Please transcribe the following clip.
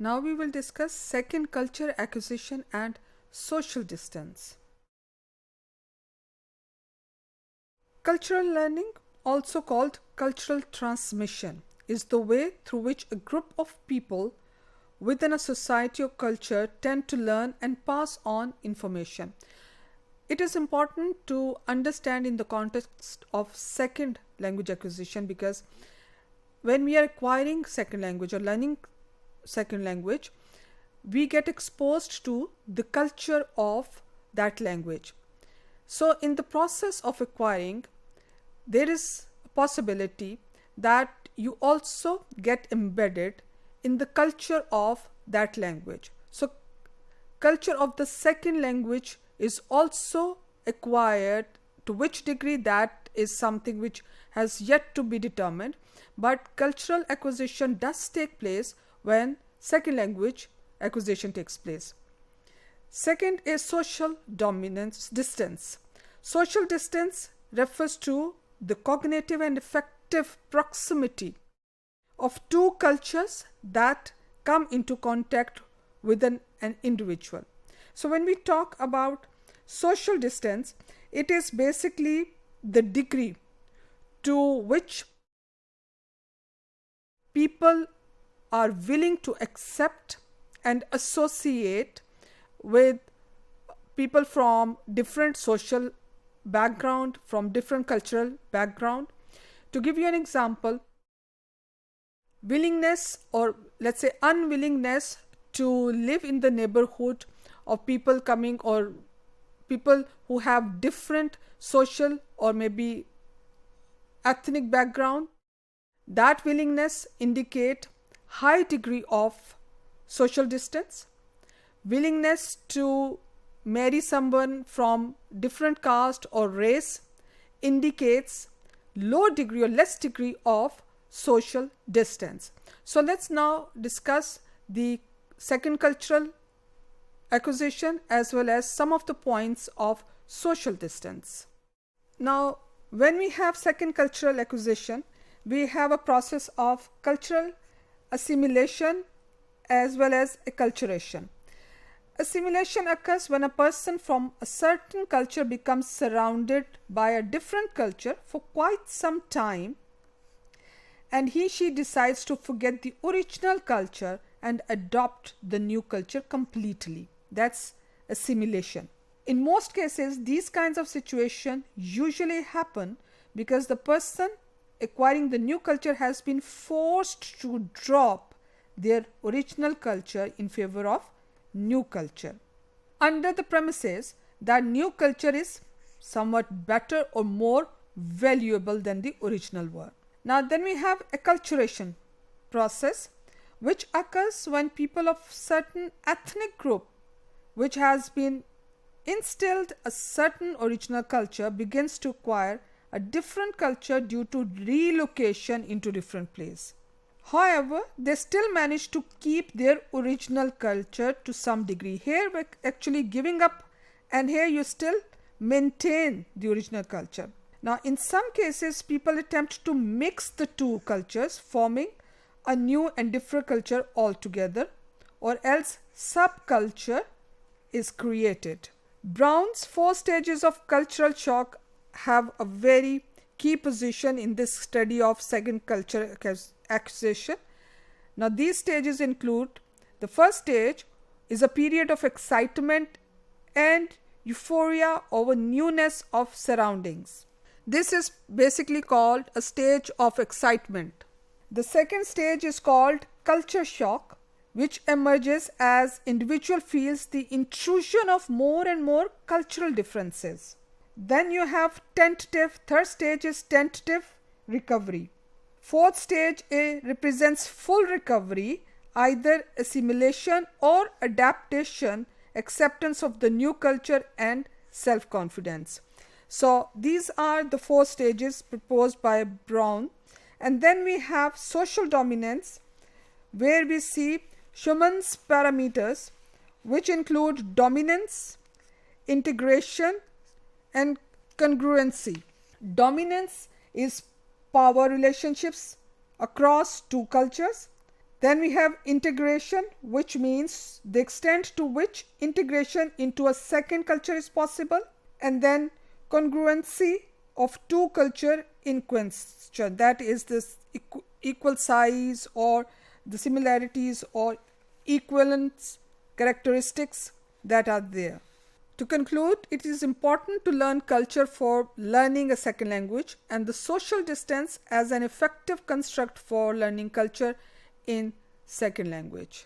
Now we will discuss second, culture acquisition and social distance. Cultural learning, also called cultural transmission, is the way through which a group of people within a society or culture tend to learn and pass on information. It is important to understand in the context of second language acquisition, because when we are acquiring second language or learning second language, we get exposed to the culture of that language. So in the process of acquiring, there is a possibility that you also get embedded in the culture of that language. So culture of the second language is also acquired. To which degree, that is something which has yet to be determined, but cultural acquisition does take place when second language acquisition takes place. Second is social distance. Social distance refers to the cognitive and affective proximity of two cultures that come into contact with an individual. So when we talk about social distance, it is basically the degree to which people are willing to accept and associate with people from different social background, from different cultural background. To give you an example, willingness, or let's say unwillingness, to live in the neighborhood of people coming, or people who have different social or maybe ethnic background, that willingness indicate high degree of social distance. Willingness to marry someone from different caste or race indicates low degree or less degree of social distance. So let's now discuss the second cultural acquisition as well as some of the points of social distance. Now, when we have second cultural acquisition, we have a process of cultural assimilation as well as acculturation. Assimilation occurs when a person from a certain culture becomes surrounded by a different culture for quite some time, and she decides to forget the original culture and adopt the new culture completely. That's assimilation. In most cases, these kinds of situations usually happen because the person acquiring the new culture has been forced to drop their original culture in favor of new culture, under the premises that new culture is somewhat better or more valuable than the original one. Now then we have acculturation process, which occurs when people of certain ethnic group which has been instilled a certain original culture begins to acquire a different culture due to relocation into different place. However, they still manage to keep their original culture to some degree. Here we're actually giving up, and here you still maintain the original culture. Now in some cases, people attempt to mix the two cultures, forming a new and different culture altogether, or else subculture is created. Brown's 4 stages of cultural shock have a very key position in this study of second culture acquisition. Now these stages include: the first stage is a period of excitement and euphoria over newness of surroundings. This is basically called a stage of excitement. The second stage is called culture shock, which emerges as individual feels the intrusion of more and more cultural differences. Then you have third stage is tentative recovery. Fourth stage represents full recovery, either assimilation or adaptation, acceptance of the new culture and self-confidence. So these are the 4 stages proposed by Brown. And then we have social dominance, where we see Schumann's parameters, which include dominance, integration, and congruency. Dominance is power relationships across two cultures. Then we have integration, which means the extent to which integration into a second culture is possible. And then congruency of two culture in question, that is this equal size or the similarities or equivalence characteristics that are there. To conclude, it is important to learn culture for learning a second language, and the social distance as an effective construct for learning culture in second language.